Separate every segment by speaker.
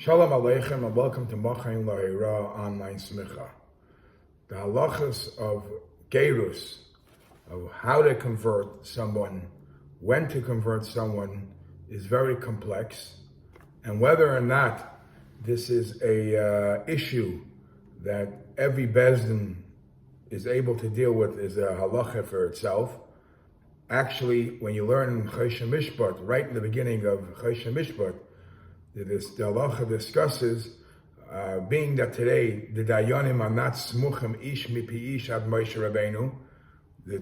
Speaker 1: Shalom Aleichem and welcome to Machaim Lahira online smicha. The halachas of gerus, of how to convert someone, when to convert someone, is very complex, and whether or not this is a issue that every bezdin is able to deal with is a halacha for itself. Actually, when you learn in Choshen Mishpat, right in the beginning of Choshen Mishpat, the halacha discusses, being that today the dayanim are not smuchim ish mipi ish ad Moshe Rabbeinu,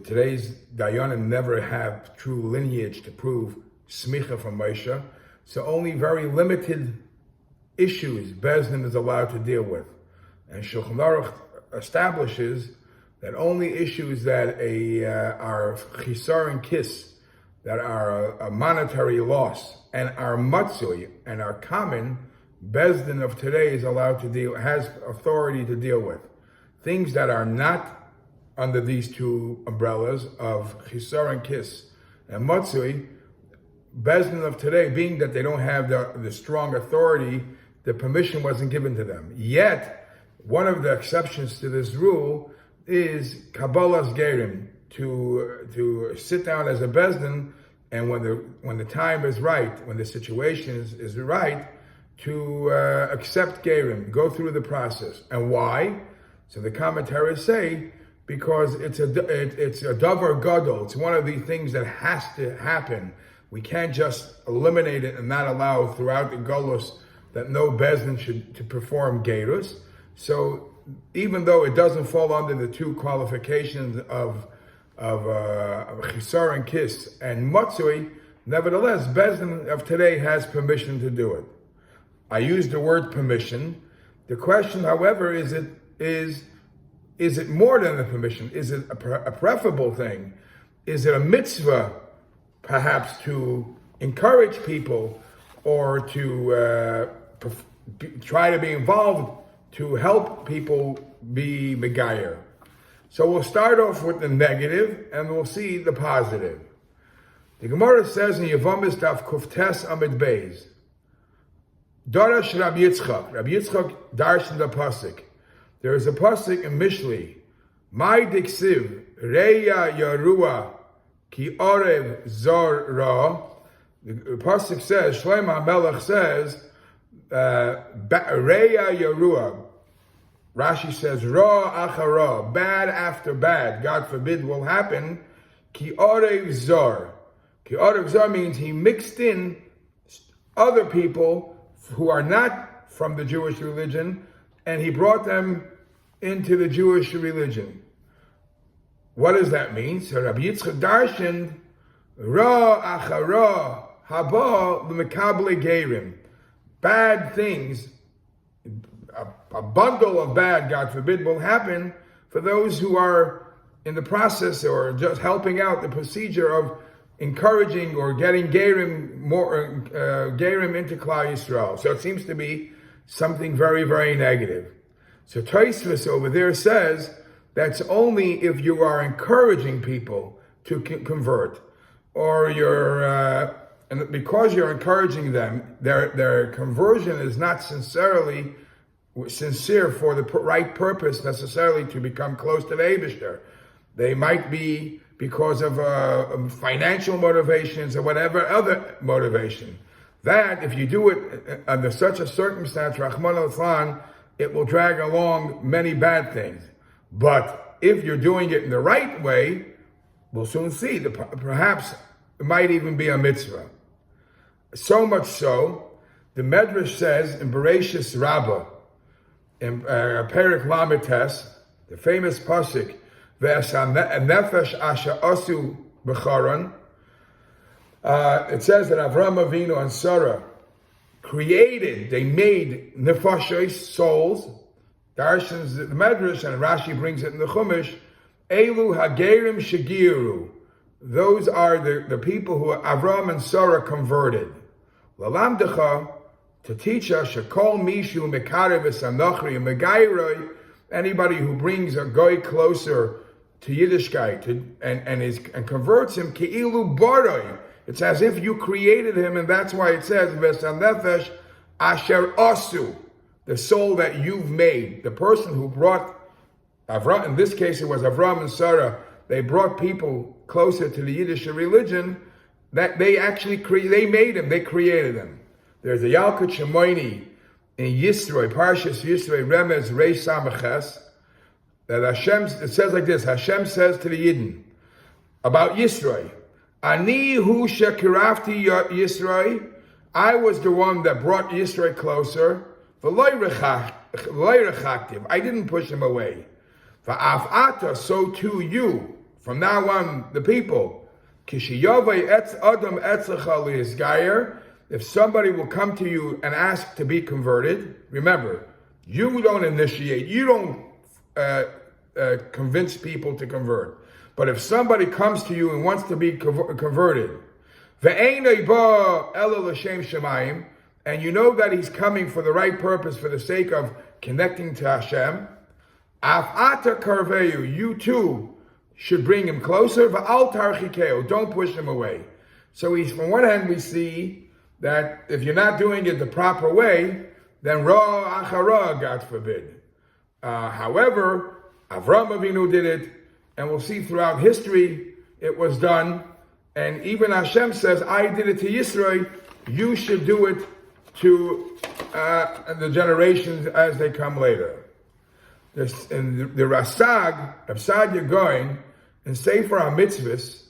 Speaker 1: today's dayanim never have true lineage to prove smicha from Moshe, so only very limited issues Bezdin is allowed to deal with. And Shulchan Aruch establishes that only issues that are chisar and kiss, that are a monetary loss, and are matzui, and are common, Bezdin of today is allowed to deal, has authority to deal with. Things that are not under these two umbrellas of chisar and kiss and matzui, Bezdin of today, being that they don't have the strong authority, the permission wasn't given to them. Yet, one of the exceptions to this rule is Kabbalah's Gerim, to sit down as a Bezdin, and when the time is right, when the situation is right, to accept Gerim, go through the process. And why? So the commentaries say, because it's a davar gadol. It's one of the things that has to happen. We can't just eliminate it and not allow throughout the Golus that no Bezdin should to perform Gerus. So even though it doesn't fall under the two qualifications of chisar and kiss and matzui, nevertheless, Bezdin of today has permission to do it. I use the word permission. The question, however, is it more than a permission? Is it a preferable thing? Is it a mitzvah, perhaps, to encourage people or to try to be involved to help people be megayer? So we'll start off with the negative, and we'll see the positive. The Gemara says in Yevamis Daf Kuftes Amid Beis, Darash Rabbi Yitzchak. Rabbi Yitzchak darshan the pasuk. There is a pasuk in Mishli, Mai Diksiv Reya Yarua Ki Orev Zor Ra. The pasuk says, Shlomo HaMelech says, Reya Yarua. Rashi says, Ra achara, bad after bad, God forbid, will happen. Ki orev zor. Ki orev zor means he mixed in other people who are not from the Jewish religion, and he brought them into the Jewish religion. What does that mean? So Rabbi Yitzchak darshan, Ra achara, haba l'mekable gerim. Bad things, a bundle of bad, God forbid, will happen for those who are in the process or just helping out the procedure of encouraging or getting Gerim into Klal Yisrael. So it seems to be something very, very negative. So Tosfos over there says that's only if you are encouraging people to convert, or and because you're encouraging them, their conversion is not sincere for the right purpose necessarily to become close to the Eibishter. They might be because of financial motivations or whatever other motivation. That, if you do it under such a circumstance, Rahman al-Flan, it will drag along many bad things. But if you're doing it in the right way, we'll soon see, perhaps it might even be a mitzvah. So much so, the Medrash says in Bereshis Rabbah, in Perek Lamites, the famous pasuk, "Nefesh asher asu b'charon," it says that Avraham Avinu and Sarah they made nefashos, souls. Darshans the Medrash, and Rashi brings it in the Chumash. Elu hagerim shegiru. Those are the people who Avraham and Sarah converted. Lalamdecha, to teach us, Shekol Mishu Mekarev Esanachri Megairoi, anybody who brings a guy closer to Yiddishkeit and converts him, Keilu Baroi. It's as if you created him, and that's why it says Vesanefesh Asher asu, the soul that you've made, the person who brought Avram, in this case it was Avram and Sarah, they brought people closer to the Yiddish religion, that they actually they made him, they created him. There's a Yalkut Shemoini in Yisroi, Parshas Yisroi, Remez Reish Samaches, that Hashem, it says like this, Hashem says to the Yidden about Yisroi, Ani hu shekirafti Yisroi, I was the one that brought Yisroi closer, v'loi rechaktiv, I didn't push him away. V'af ata, so too you, from now on, the people, kishiyovei etz adam etzecha li'izgayer, if somebody will come to you and ask to be converted, remember, you don't initiate, you don't convince people to convert. But if somebody comes to you and wants to be converted, and you know that he's coming for the right purpose, for the sake of connecting to Hashem, you too should bring him closer. Don't push him away. So from one hand we see that if you're not doing it the proper way, then ra achara, God forbid. However, Avram Avinu did it, and we'll see throughout history it was done. And even Hashem says, I did it to Yisrael, you should do it to the generations as they come later. And the Rasag of Sadia Goin in Sefer HaMitzvahs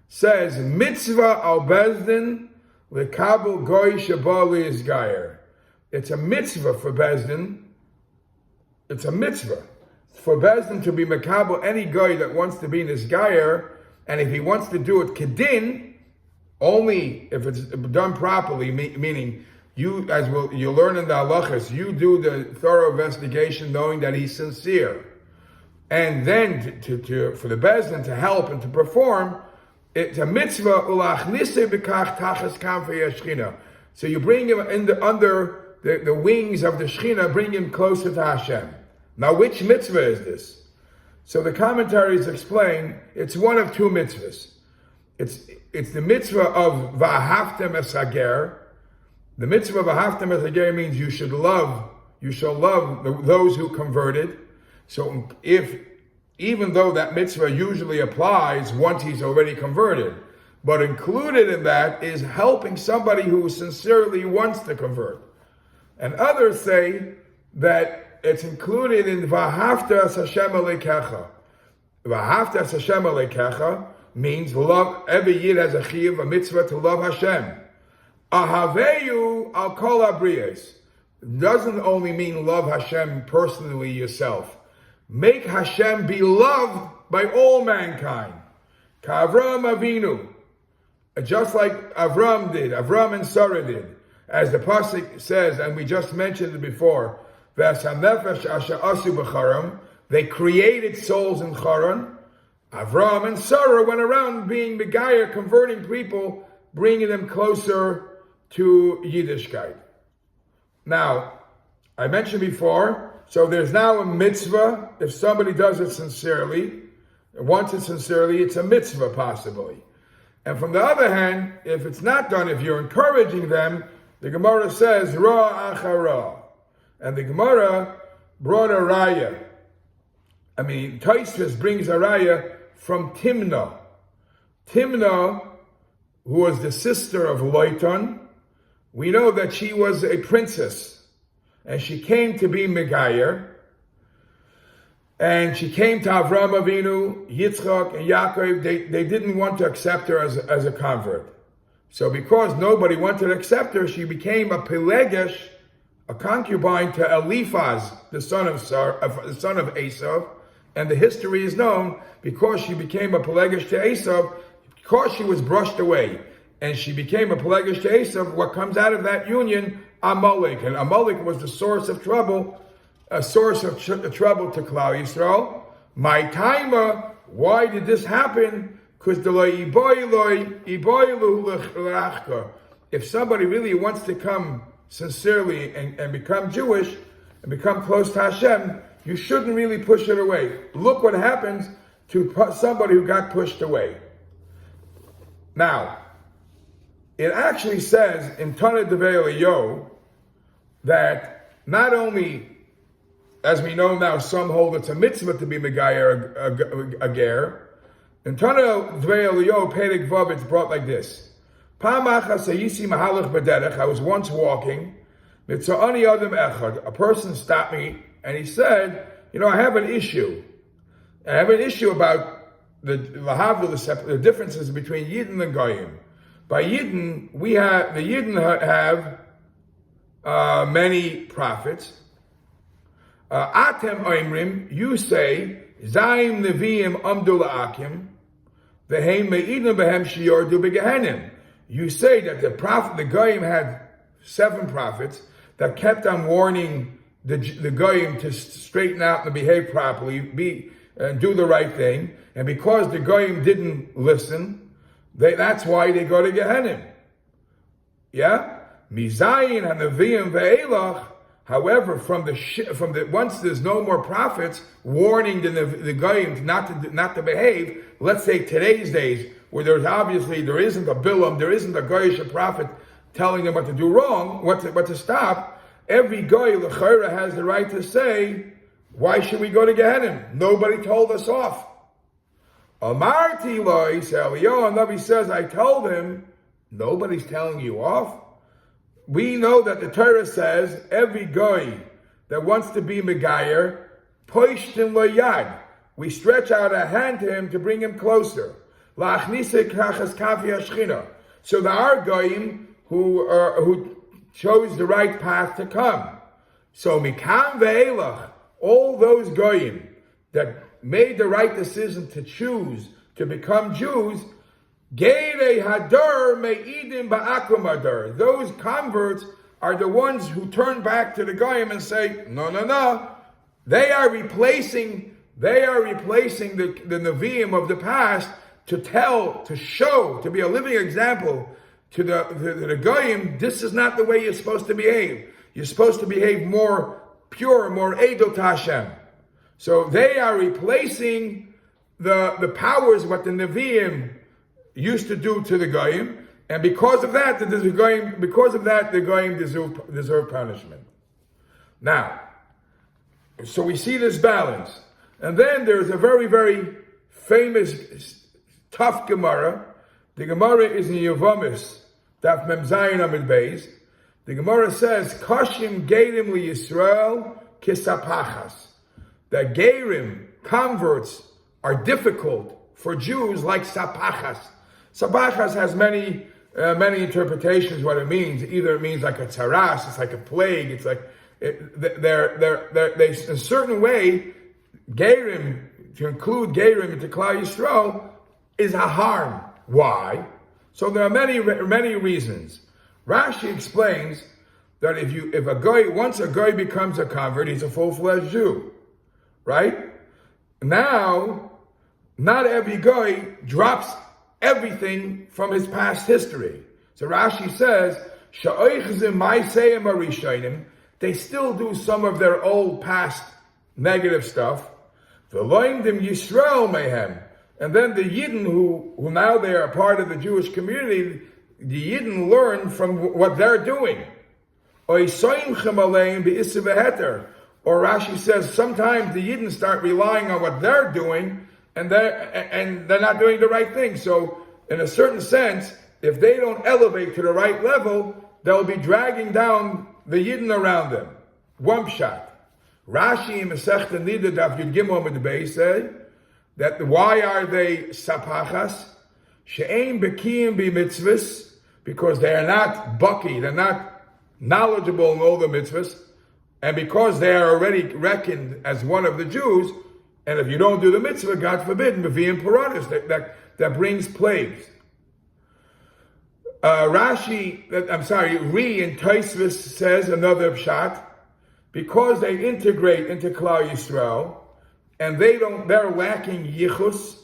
Speaker 1: says, Mitzvah al Bezdin lekabel goy shabali is gayer. It's a mitzvah for Bezdin. It's a mitzvah for Bezdin to be makabel any goy that wants to be in his gayer, and if he wants to do it kedin, only if it's done properly, meaning you, as you'll learn in the halachas, you do the thorough investigation knowing that he's sincere. And then for the Bezdin to help and to perform, it's a mitzvah ulachnise b'kach tachas kamfei Shechina. So you bring him under the wings of the Shechina, bring him closer to Hashem. Now, which mitzvah is this? So the commentaries explain it's one of two mitzvahs. It's the mitzvah of v'ahavtem es hager. The mitzvah of v'ahavtem es hager means you shall love those who converted. So even though that mitzvah usually applies once he's already converted, but included in that is helping somebody who sincerely wants to convert. And others say that it's included in V'ahavta es Hashem Elokecha. V'ahavta es Hashem Elokecha means love. Every Yid has a chiyuv, a mitzvah to love Hashem. Ahaveyu al kol habriyos doesn't only mean love Hashem personally yourself. Make Hashem be loved by all mankind. Ka'Avram Avinu, just like Avram did, Avram and Sarah did, as the pasuk says, and we just mentioned it before. They created souls in Charan. Avram and Sarah went around being Begayer, converting people, bringing them closer to Yiddishkeit. Now, I mentioned before, so there's now a mitzvah. If somebody does it sincerely, wants it sincerely, it's a mitzvah possibly. And from the other hand, if it's not done, if you're encouraging them, the Gemara says, Ra achara. And the Gemara brought a raya. Tosfos brings a raya from Timna. Timna, who was the sister of Loiton, we know that she was a princess. And she came to be Megayer. And she came to Avram Avinu, Yitzchak, and Yaakov. They didn't want to accept her as a convert. So because nobody wanted to accept her, she became a Pelegesh, a concubine to Eliphaz, the son of Esav, and the history is known because she became a Pelegesh to Esav, because she was brushed away, and she became a Pelegesh to Esav. What comes out of that union? Amalek, and Amalek was the source of trouble, a source of trouble to Klal Yisrael. My timer, why did this happen? Because if somebody really wants to come sincerely and become Jewish and become close to Hashem, you shouldn't really push it away. Look what happens to somebody who got pushed away. Now, it actually says in Tana Devei Eliyahu that not only, as we know now, some hold it's a mitzvah to be megayer a ger. In Tana Dvei Eliyahu Perek Vav, it's brought like this. I was once walking, a person stopped me and he said, I have an issue. I have an issue about the differences between Yidden and Goyim. By Yidden, the Yidden have many prophets. Atem Oimrim, you say, Zaim Neviim Amdu La'akim, Vehem Me'idin Behem Shiyordu Begehenim. You say that the Goyim had 7 prophets that kept on warning the Goyim to straighten out and behave properly, do the right thing, and because the Goyim didn't listen, that's why they go to Gehenim. Yeah? Mizayin Hanaviyim Ve'elach. However, from the once there's no more prophets warning the Goyim not to behave, let's say today's days, where there isn't a Bilam, there isn't a Goyish prophet telling them what to do wrong, what to stop, every Goy l'chayra has the right to say, why should we go to Gehenim? Nobody told us off. Amarti lo, Eliyahu Navi says, I told him, nobody's telling you off. We know that the Torah says, every Goy that wants to be Megayer, poishtin lo yad, we stretch out a hand to him to bring him closer. So there are Goyim who chose the right path to come. So Mikam ve'elach, all those Goyim that made the right decision to choose to become Jews, Geirei Hadar Me'idim Ba'akum Hadar. Those converts are the ones who turn back to the Goyim and say, no. They are replacing the Nevi'im of the past to show, to be a living example to the Goyim, this is not the way you're supposed to behave. You're supposed to behave more pure, more Eidot Hashem. So they are replacing the powers what the Nevi'im used to do to the Goyim, and because of that, the Goyim deserve punishment. Now, so we see this balance. And then there's a very, very famous tough Gemara. The Gemara is in Yevamis, Daf Mem Zayin Amid Beis. The Gemara says, Kashim Geirim li Yisrael kisapachas. That Geirim, converts, are difficult for Jews like sapachas. Sapachas has many interpretations what it means. Either it means like a tzaras, it's like a plague, it's like, they in a certain way, Geirim, to include Geirim into Klal Yisrael, is a harm. Why? So there are many reasons. Rashi explains that once a guy becomes a convert, he's a full-fledged Jew, right? Now, not every guy drops everything from his past history. So Rashi says, they still do some of their old past negative stuff. And then the Yidden who now they are part of the Jewish community, the Yidden learn from what they're doing. Or Rashi says sometimes the Yidden start relying on what they're doing and they're not doing the right thing. So in a certain sense, if they don't elevate to the right level, they'll be dragging down the Yidden around them. One shot. Rashi in Masechta Nida Daf Yud Gimel Amud Beis say that why are they sapachas? She'ein bekiyim b'mitzvahs, because they are not baki, they're not knowledgeable in all the mitzvahs, and because they are already reckoned as one of the Jews, and if you don't do the mitzvah, God forbid, meviim paradas, that brings plagues. Ri in Tosfos says another pshat, because they integrate into Klal Yisrael, and they're lacking yichus,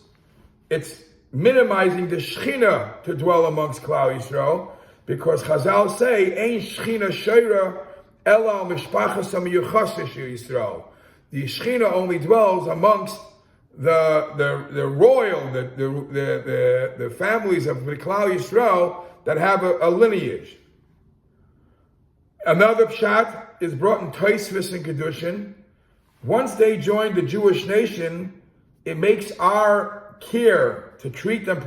Speaker 1: it's minimizing the Shechina to dwell amongst Klal Yisrael, because Chazal say, Ein Shechina Sheira Ela Mishpachas HaMiyuchas Yisrael. The Shechina only dwells amongst the royal, the families of the Klal Yisrael that have a lineage. Another pshat, is brought in Tosfos and Kedushin. Once they join the Jewish nation, it makes our care to treat them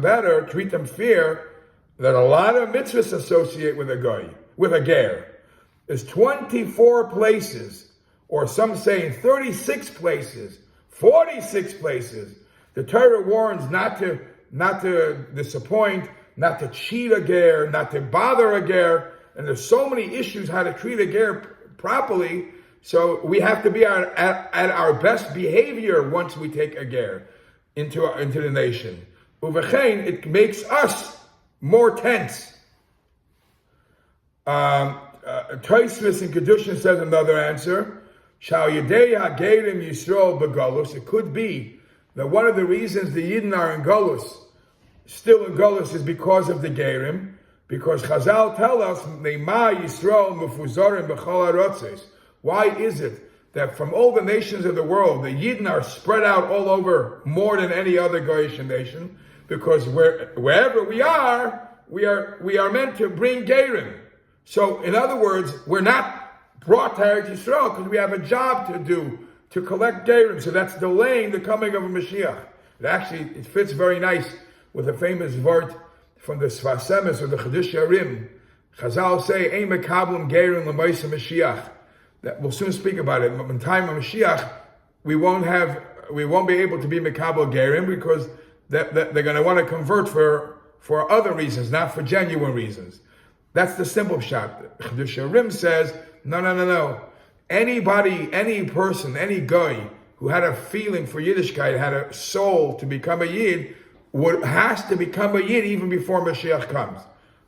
Speaker 1: better, treat them fair, that a lot of mitzvahs associate with a guy, with a ger. There's 24 places, or some say in 36 places, 46 places. The Torah warns not to disappoint, not to cheat a ger, not to bother a ger, and there's so many issues how to treat a ger properly. So we have to be at our best behavior once we take a ger into the nation. Uvechein, it makes us more tense. Tosfos and Kedushin says another answer. Shal Yedei HaGerim Yisrael Begalus. It could be that one of the reasons the Yidden are in Galus, still in Galus, is because of the Gerim. Because Chazal tell us, Neima Yisrael Mefuzarim B'chol HaRotzes. Why is it that from all the nations of the world, the Yidden are spread out all over more than any other Goyish nation? Because wherever we are meant to bring Gerim. So, in other words, we're not brought to Eretz Yisrael because we have a job to do, to collect Gerim. So that's delaying the coming of a Mashiach. It fits very nice with the famous word from the Sfas Emes or the Chedush Yarim. Chazal say, Ein mekablim Gerim l'moisa Mashiach. That we'll soon speak about it. In time of Mashiach, we won't be able to be mekabel Gerim because they're going to want to convert for other reasons, not for genuine reasons. That's the simple shot. The Sharim says, no. Anybody, any person, any guy who had a feeling for Yiddishkeit, had a soul to become a Yid, has to become a Yid even before Mashiach comes.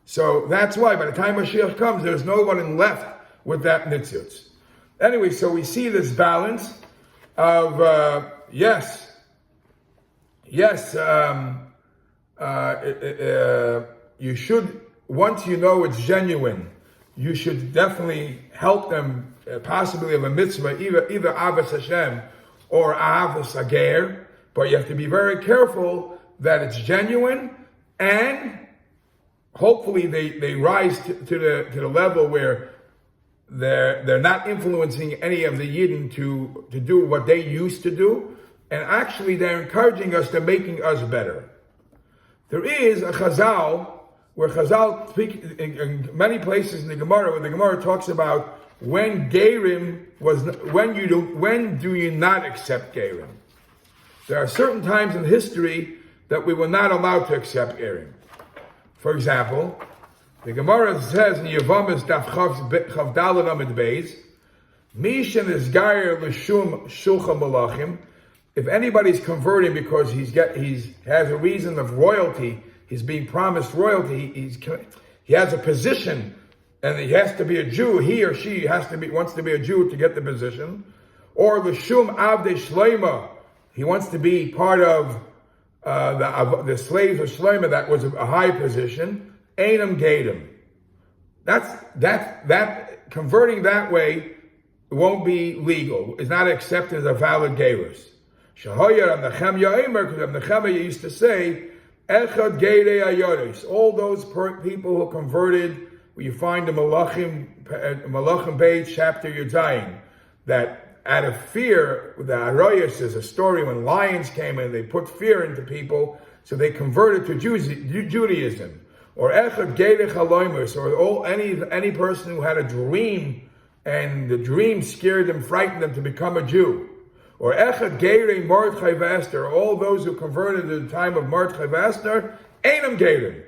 Speaker 1: So that's why by the time Mashiach comes, there's no one left with that nitzutz. Anyway, so we see this balance of, you should, once you know it's genuine, you should definitely help them, possibly of a mitzvah, either Avos Hashem or Avos Ager, but you have to be very careful that it's genuine, and hopefully they rise to the level where they're not influencing any of the Yidden to do what they used to do, and actually they're encouraging us, they're making us better. There is a Chazal, where Chazal speak in many places in the Gemara, where the Gemara talks about when Gerim when do you not accept Gerim? There are certain times in history that we were not allowed to accept Gerim. For example, the Gemara says in Yevamis Daf Chav Daled Amid Beis, Mishan is Gayer L'Shum Shulchan Malachim. If anybody's converting because he has a reason of royalty, he's being promised royalty, he has a position, and he has to be a Jew, he or she wants to be a Jew to get the position, or L'Shum Avdei Shleima, he wants to be part of the slaves of Shleima, that was a high position, Einam Gadim. That converting that way won't be legal, is not accepted as a valid gerus. Shahoyer and Nechemya Eimer, because Nechemya used to say, Echad Geirei Ayoris, all those people who converted, where you find the Malachim Beit chapter Yudzayin, that out of fear, the Arayos is a story when lions came and they put fear into people, so they converted to Judaism. Or Echad Geirei Chaloimus, or any person who had a dream, and the dream scared them, frightened them to become a Jew. Or Echad Geirei Mordechai V'Esther, all those who converted at the time of Mordechai V'Esther, Einam Geirim,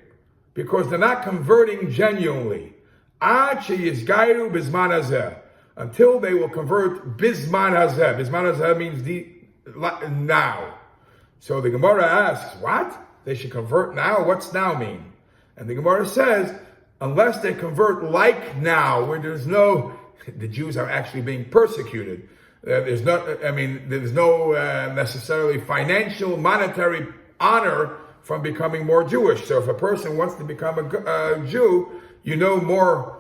Speaker 1: because they're not converting genuinely. Ad sheyizgairu bizman hazeh, until they will convert bizman hazeh. Bizman hazeh means now. So the Gemara asks, what? They should convert now? What's now mean? And the Gemara says, unless they convert like now, where the Jews are actually being persecuted. There's no necessarily financial, monetary honor from becoming more Jewish. So if a person wants to become a Jew, more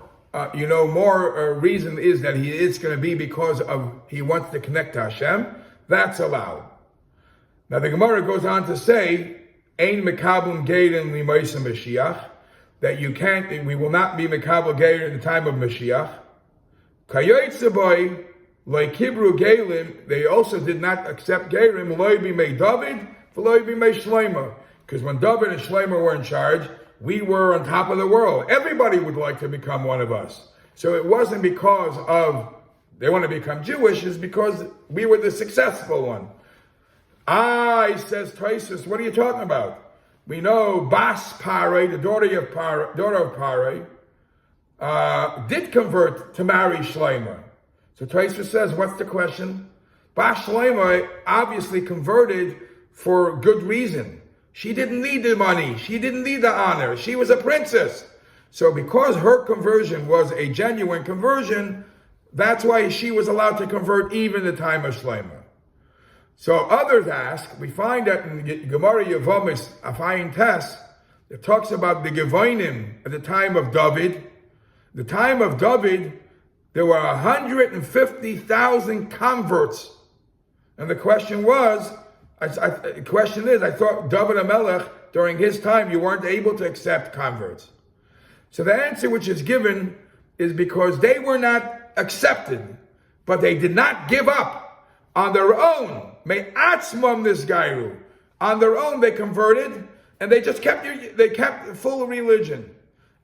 Speaker 1: reason is that it's going to be because he wants to connect to Hashem. That's allowed. Now the Gemara goes on to say, Ein mekabel geirun l'moisa Mashiach, that we will not be mekabel geirun in the time of Mashiach. Kayotze boy, like Kibru Galim, they also did not accept Gerim, Loi b'mei David, Loi b'mei Shlomo. Because when David and Shlomo were in charge, we were on top of the world. Everybody would like to become one of us. So it wasn't because of they want to become Jewish, it's because we were the successful one. He says Tosfos, what are you talking about? We know Bas Pare, the daughter of Pare, did convert to marry Shlomo. So Tosfos says, what's the question? Bas Shlomo obviously converted for good reason. She didn't need the money. She didn't need the honor. She was a princess. So because her conversion was a genuine conversion, that's why she was allowed to convert even in the time of Shlomo. So others ask, we find that in Gemara Yevomis, a fine test, it talks about the Gevonim at the time of David. The time of David, there were 150,000 converts. And the question was, the question is, I thought David HaMelech, during his time, you weren't able to accept converts. So the answer which is given is because they were not accepted, but they did not give up on their own. Me'atzmam nisgairu. On their own they converted, and they just kept full religion.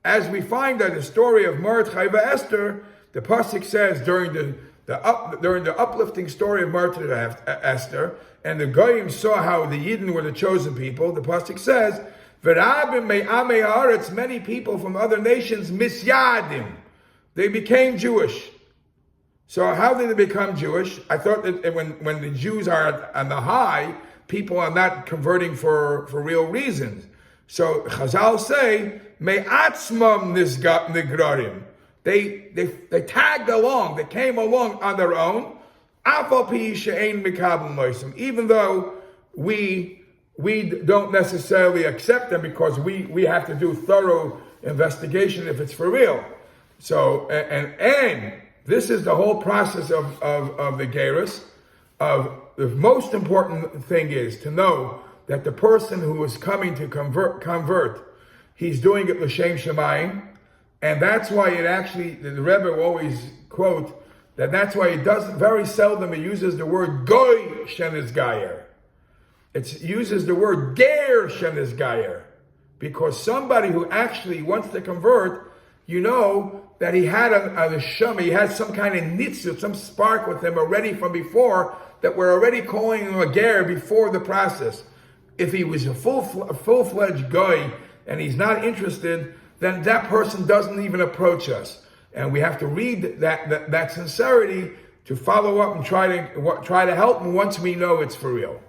Speaker 1: As we find that the story of Mordechai and Esther, the pasuk says during the uplifting story of Mordechai and Esther, and the Goyim saw how the Yidden were the chosen people, the pasuk says, V'rabim me'amei haaretz, many people from other nations, misyadim, they became Jewish. So how did they become Jewish? I thought that when the Jews are on the high, people are not converting for real reasons. So Chazal say, me'atzmam nigrarim. They tagged along, they came along on their own, even though we don't necessarily accept them because we have to do thorough investigation if it's for real. So, and this is the whole process of the Gerus. The most important thing is to know that the person who is coming to convert, he's doing it l'shem shamayim, and that's why it actually, the Rebbe will always quote, that's why it doesn't, very seldom it uses the word goy shenis gayer. It uses the word ger shenis gayer, because somebody who actually wants to convert, you know that he had a neshama, he had some kind of nitzut, some spark with him already from before, that we're already calling him a ger before the process. If he was a full-fledged guy and he's not interested, then that person doesn't even approach us. And we have to read that sincerity to follow up and try to help him once we know it's for real.